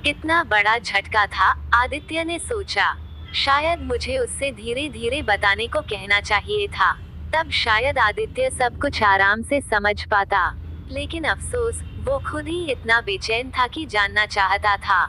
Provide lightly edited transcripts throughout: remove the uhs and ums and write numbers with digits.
कितना बड़ा झटका था, आदित्य ने सोचा। शायद मुझे उससे धीरे धीरे बताने को कहना चाहिए था। तब शायद आदित्य सब कुछ आराम से समझ पाता। लेकिन अफसोस, वो खुद ही इतना बेचैन था कि जानना चाहता था।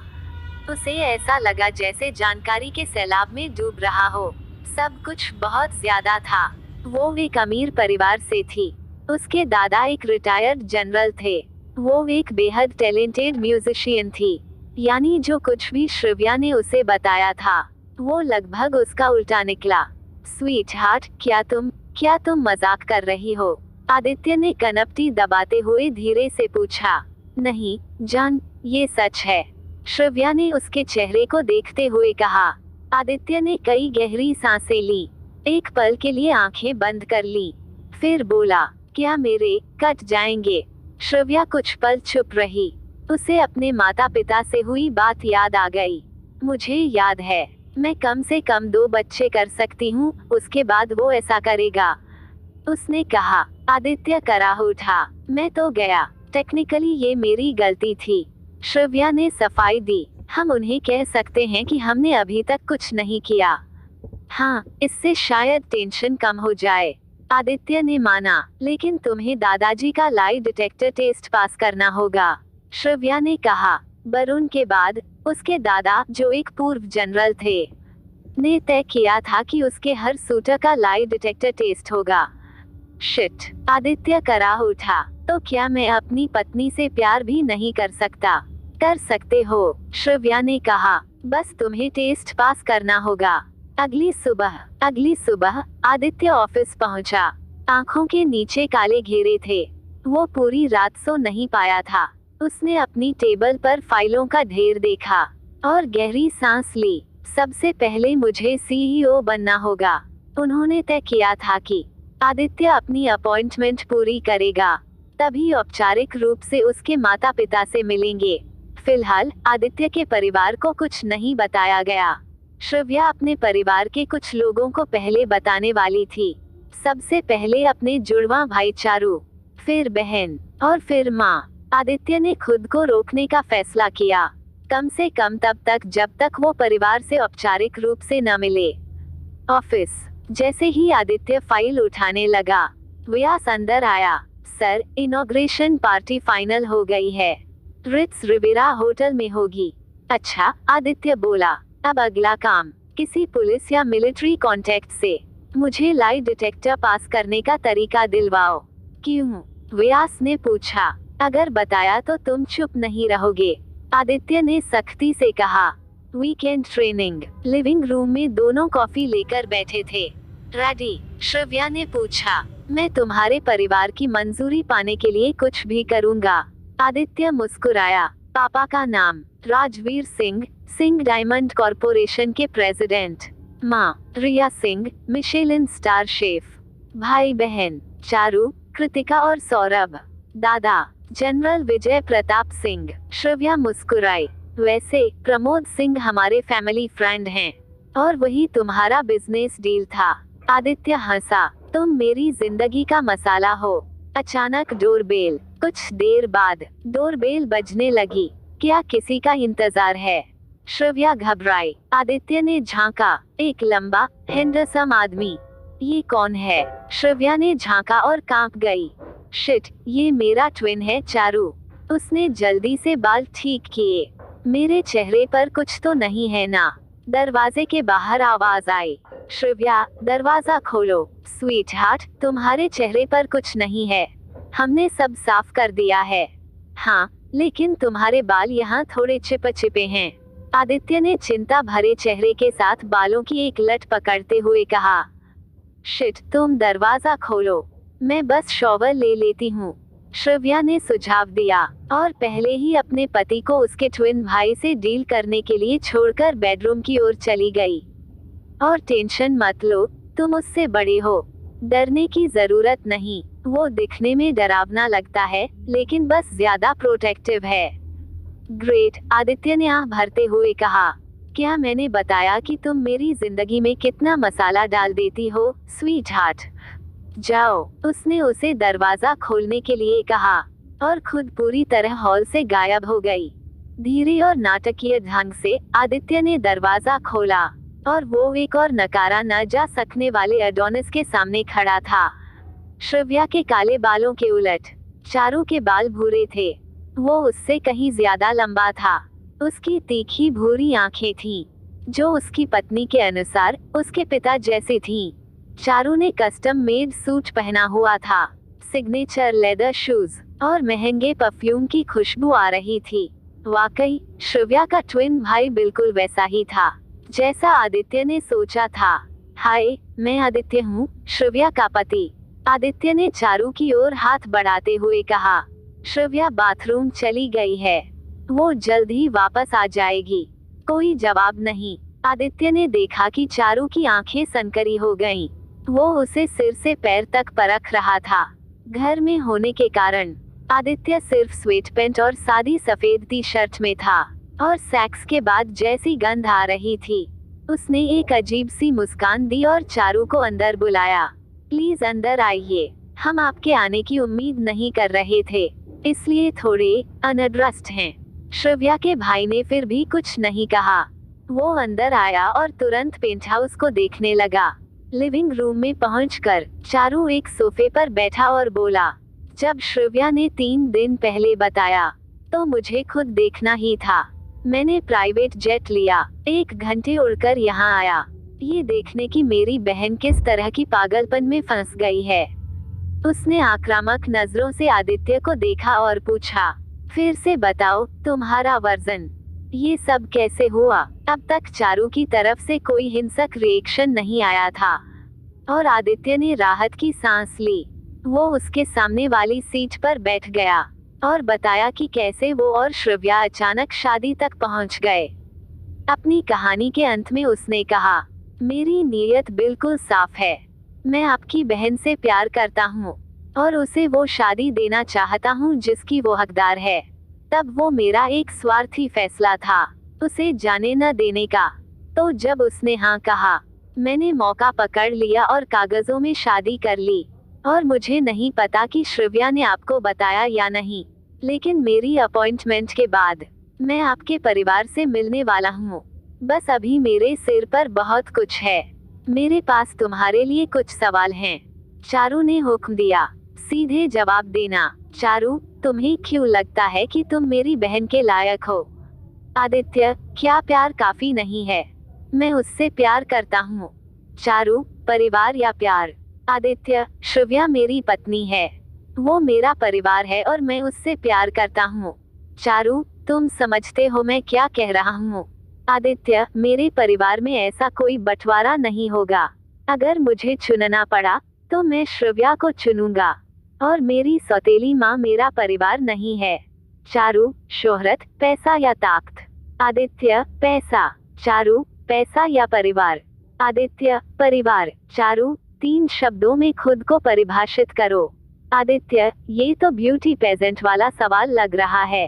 उसे ऐसा लगा जैसे जानकारी के सैलाब में डूब रहा हो। सब कुछ बहुत ज्यादा था। वो एक अमीर परिवार से थी। उसके दादा एक रिटायर्ड जनरल थे। वो एक बेहद टैलेंटेड म्यूजिशियन थी। यानी जो कुछ भी श्रव्या ने उसे बताया था, वो लगभग उसका उल्टा निकला। स्वीट हार्ट, क्या तुम मजाक कर रही हो? आदित्य ने कनपटी दबाते हुए धीरे से पूछा। नहीं जान, ये सच है, श्रव्या ने उसके चेहरे को देखते हुए कहा। आदित्य ने कई गहरी सांसें ली। एक पल के लिए आंखें बंद कर ली। फिर बोला, क्या मेरे कट जाएंगे? श्रव्या कुछ पल चुप रही। उसे अपने माता पिता से हुई बात याद आ गई। मुझे याद है, मैं कम से कम 2 बच्चे कर सकती हूँ, उसके बाद वो ऐसा करेगा, उसने कहा। आदित्य कराह उठा। मैं तो गया, टेक्निकली ये मेरी गलती थी, श्रव्या ने सफाई दी। हम उन्हें कह सकते हैं कि हमने अभी तक कुछ नहीं किया। हाँ, इससे शायद टेंशन कम हो जाए, आदित्य ने माना। लेकिन तुम्हें दादाजी का लाई डिटेक्टर टेस्ट पास करना होगा, श्रव्या ने कहा। वरुण के बाद उसके दादा, जो एक पूर्व जनरल थे, ने तय किया था कि उसके हर सूटर का लाई डिटेक्टर टेस्ट होगा। शिट, आदित्य कराह उठा। तो क्या मैं अपनी पत्नी से प्यार भी नहीं कर सकता? कर सकते हो, श्रव्या ने कहा। बस तुम्हें टेस्ट पास करना होगा। अगली सुबह आदित्य ऑफिस पहुंचा। आंखों के नीचे काले घेरे थे। वो पूरी रात सो नहीं पाया था। उसने अपनी टेबल पर फाइलों का ढेर देखा और गहरी सांस ली। सबसे पहले मुझे सीईओ बनना होगा। उन्होंने तय किया था कि आदित्य अपनी अपॉइंटमेंट पूरी करेगा, तभी औपचारिक रूप से उसके माता पिता से मिलेंगे। फिलहाल आदित्य के परिवार को कुछ नहीं बताया गया। श्रव्या अपने परिवार के कुछ लोगों को पहले बताने वाली थी। सबसे पहले अपने जुड़वा भाई चारू, फिर बहन और फिर माँ। आदित्य ने खुद को रोकने का फैसला किया, कम से कम तब तक जब तक वो परिवार से औपचारिक रूप से न मिले। ऑफिस। जैसे ही आदित्य फाइल उठाने लगा, व्यास अंदर आया। सर, इनॉग्रेशन पार्टी फाइनल हो गई है, रिट्स रिवेरा होटल में होगी। अच्छा, आदित्य बोला। अब अगला काम किसी पुलिस या मिलिट्री कांटेक्ट से मुझे लाई डिटेक्टर पास करने का तरीका दिलवाओ। क्यों? व्यास ने पूछा। अगर बताया तो तुम चुप नहीं रहोगे, आदित्य ने सख्ती से कहा। Weekend training. लिविंग रूम में दोनों कॉफी लेकर बैठे थे। रेडी? श्रव्या ने पूछा। मैं तुम्हारे परिवार की मंजूरी पाने के लिए कुछ भी करूंगा, आदित्य मुस्कुराया। पापा का नाम? राजवीर सिंह, सिंह डायमंड कॉरपोरेशन के प्रेसिडेंट। माँ? रिया सिंह, मिशेलिन स्टार शेफ। भाई बहन? चारू, कृतिका और सौरभ। दादा? जनरल विजय प्रताप सिंह। श्रव्या मुस्कुराई। वैसे प्रमोद सिंह हमारे फैमिली फ्रेंड हैं, और वही तुम्हारा बिजनेस डील था। आदित्य हंसा। तुम मेरी जिंदगी का मसाला हो। अचानक डोरबेल। कुछ देर बाद डोरबेल बजने लगी। क्या किसी का इंतजार है? श्रव्या घबराई। आदित्य ने झांका। एक लंबा हैंडसम आदमी। ये कौन है? श्रव्या ने झांका और कांप गई। शिट, ये मेरा ट्विन है चारू। उसने जल्दी से बाल ठीक किए। मेरे चेहरे पर कुछ तो नहीं है ना? दरवाजे के बाहर आवाज आई। श्रव्या, दरवाजा खोलो। स्वीट हार्ट, तुम्हारे चेहरे पर कुछ नहीं है, हमने सब साफ कर दिया है। हाँ, लेकिन तुम्हारे बाल यहाँ थोड़े चिपचिपे हैं, आदित्य ने चिंता भरे चेहरे के साथ बालों की एक लट पकड़ते हुए कहा। शिट, तुम दरवाजा खोलो, मैं बस शॉवर ले लेती हूँ, श्रव्या ने सुझाव दिया, और पहले ही अपने पति को उसके ट्विन भाई से डील करने के लिए छोड़कर बेडरूम की ओर चली गई। और टेंशन मत लो, तुम उससे बड़े हो, डरने की जरूरत नहीं। वो दिखने में डरावना लगता है, लेकिन बस ज्यादा प्रोटेक्टिव है। ग्रेट, आदित्य ने आह भरते हुए कहा। क्या मैंने बताया कि तुम मेरी जिंदगी में कितना मसाला डाल देती हो, स्वीट हार्ट? जाओ, उसने उसे दरवाजा खोलने के लिए कहा, और खुद पूरी तरह हॉल से गायब हो गई। धीरे और नाटकीय ढंग से आदित्य ने दरवाजा खोला और वो एक और नकारा न जा सकने वाले एडोनिस के सामने खड़ा था। श्रव्या के काले बालों के उलट चारू के बाल भूरे थे। वो उससे कहीं ज्यादा लंबा था। उसकी तीखी भूरी आंखें थीं, जो उसकी पत्नी के अनुसार उसके पिता जैसी थीं। चारू ने कस्टम मेड सूट पहना हुआ था, सिग्नेचर लेदर शूज और महंगे परफ्यूम की खुशबू आ रही थी। वाकई श्रव्या का ट्विन भाई बिल्कुल वैसा ही था जैसा आदित्य ने सोचा था। हाय, मैं आदित्य हूँ, श्रव्या का पति। आदित्य ने चारू की ओर हाथ बढ़ाते हुए कहा। श्रव्या बाथरूम चली गई है, वो जल्द ही वापस आ जाएगी। कोई जवाब नहीं। आदित्य ने देखा कि चारू की आंखें सनकरी हो गईं। वो उसे सिर से पैर तक परख रहा था। घर में होने के कारण आदित्य सिर्फ स्वेट पैंट और सादी सफेद टी शर्ट में था और सेक्स के बाद जैसी गंध आ रही थी। उसने एक अजीब सी मुस्कान दी और चारू को अंदर बुलाया। प्लीज अंदर आइए, हम आपके आने की उम्मीद नहीं कर रहे थे, इसलिए थोड़े अनएड्रेस्ड हैं। श्रव्या के भाई ने फिर भी कुछ नहीं कहा। वो अंदर आया और तुरंत पेंट हाउस को देखने लगा। लिविंग रूम में पहुंचकर चारू एक सोफे पर बैठा और बोला, जब श्रव्या ने 3 दिन पहले बताया तो मुझे खुद देखना ही था। मैंने प्राइवेट जेट लिया, 1 घंटे उड़कर यहाँ आया, ये देखने की मेरी बहन किस तरह की पागलपन में फंस गई है। उसने आक्रामक नजरों से आदित्य को देखा और पूछा, फिर से बताओ तुम्हारा वर्जन, ये सब कैसे हुआ? अब तक चारू की तरफ से कोई हिंसक रिएक्शन नहीं आया था और आदित्य ने राहत की सांस ली। वो उसके सामने वाली सीट पर बैठ गया और बताया कि कैसे वो और श्रव्या अचानक शादी तक पहुंच गए। अपनी कहानी के अंत में उसने कहा, मेरी नीयत बिल्कुल साफ है। मैं आपकी बहन से प्यार करता हूँ और उसे वो शादी देना चाहता हूँ जिसकी वो हकदार है। तब वो मेरा एक स्वार्थी फैसला था, उसे जाने न देने का। तो जब उसने हाँ कहा, मैंने मौका पकड़ लिया और कागजों में शादी कर ली। और मुझे नहीं पता कि श्रव्या ने आपको बताया या नहीं, लेकिन मेरी अपॉइंटमेंट के बाद मैं आपके परिवार से मिलने वाला हूँ। बस अभी मेरे सिर पर बहुत कुछ है। मेरे पास तुम्हारे लिए कुछ सवाल हैं। चारू ने हुक्म दिया, सीधे जवाब देना। चारू, तुम्हें क्यों लगता है कि तुम मेरी बहन के लायक हो? आदित्य, क्या प्यार काफी नहीं है? मैं उससे प्यार करता हूँ। चारू, परिवार या प्यार? आदित्य, श्रव्या मेरी पत्नी है, वो मेरा परिवार है और मैं उससे प्यार करता हूँ। चारू, तुम समझते हो मैं क्या कह रहा हूँ? आदित्य, मेरे परिवार में ऐसा कोई बंटवारा नहीं होगा। अगर मुझे चुनना पड़ा तो मैं श्रव्या को चुनूंगा और मेरी सौतेली माँ मेरा परिवार नहीं है। चारू, शोहरत, पैसा या ताकत? आदित्य, पैसा। चारू, पैसा या परिवार? आदित्य, परिवार। चारू, 3 शब्दों में खुद को परिभाषित करो। आदित्य, ये तो ब्यूटी पेजेंट वाला सवाल लग रहा है।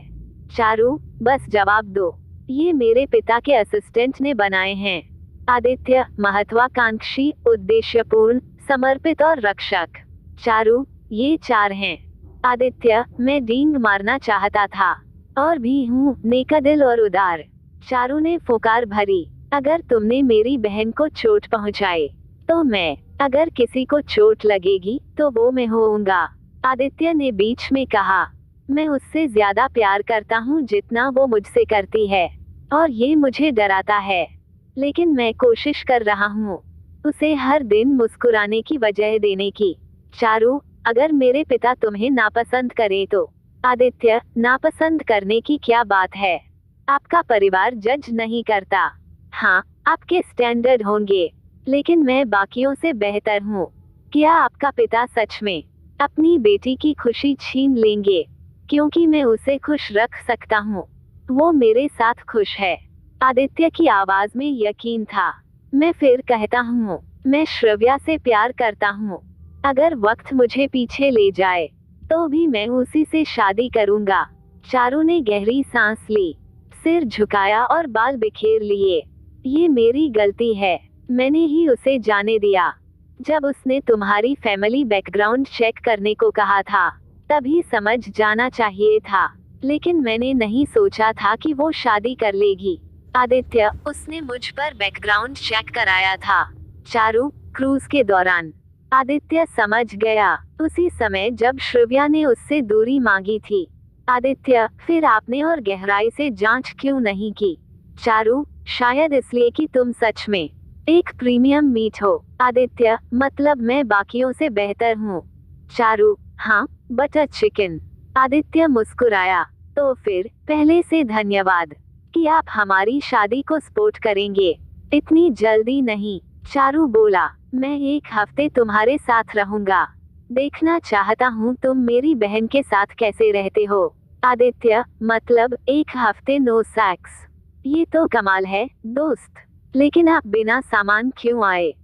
चारू, बस जवाब दो। ये मेरे पिता के असिस्टेंट ने बनाए हैं। आदित्य, महत्वाकांक्षी, उद्देश्यपूर्ण, समर्पित और रक्षक। चारू, ये 4 हैं। आदित्य, मैं डींग मारना चाहता था और भी हूँ, नेका दिल और उदार। चारू ने फुकार भरी, अगर तुमने मेरी बहन को चोट पहुँचाई तो मैं, अगर किसी को चोट लगेगी तो वो मैं होऊंगा। आदित्य ने बीच में कहा, मैं उससे ज्यादा प्यार करता हूँ जितना वो मुझसे करती है और ये मुझे डराता है, लेकिन मैं कोशिश कर रहा हूँ उसे हर दिन मुस्कुराने की वजह देने की। चारू, अगर मेरे पिता तुम्हें नापसंद करे तो? आदित्य, नापसंद करने की क्या बात है? आपका परिवार जज नहीं करता। हाँ, आपके स्टैंडर्ड होंगे, लेकिन मैं बाकियों से बेहतर हूँ। क्या आपका पिता सच में अपनी बेटी की खुशी छीन लेंगे क्योंकि मैं उसे खुश रख सकता हूँ? वो मेरे साथ खुश है। आदित्य की आवाज में यकीन था। मैं फिर कहता हूँ, मैं श्रव्या से प्यार करता हूँ। अगर वक्त मुझे पीछे ले जाए तो भी मैं उसी से शादी करूँगा। चारू ने गहरी सांस ली, सिर झुकाया और बाल बिखेर लिए। ये मेरी गलती है, मैंने ही उसे जाने दिया। जब उसने तुम्हारी फैमिली बैकग्राउंड चेक करने को कहा था तभी समझ जाना चाहिए था, लेकिन मैंने नहीं सोचा था कि वो शादी कर लेगी। आदित्य, उसने मुझ पर बैकग्राउंड चेक कराया था। चारू, क्रूज के दौरान। आदित्य समझ गया, उसी समय जब श्रव्या ने उससे दूरी मांगी थी। आदित्य, फिर आपने और गहराई से जांच क्यों नहीं की? चारू, शायद इसलिए कि तुम सच में एक प्रीमियम मीट हो। आदित्य, मतलब मैं बाकियों से बेहतर हूँ? चारू, हाँ, बटर चिकन। आदित्य मुस्कुराया। तो फिर पहले से धन्यवाद कि आप हमारी शादी को सपोर्ट करेंगे। इतनी जल्दी नहीं, चारू बोला। मैं एक हफ्ते तुम्हारे साथ रहूंगा। देखना चाहता हूँ तुम मेरी बहन के साथ कैसे रहते हो। आदित्य, मतलब एक हफ्ते नो सेक्स? ये तो कमाल है, दोस्त। लेकिन आप बिना सामान क्यों आए?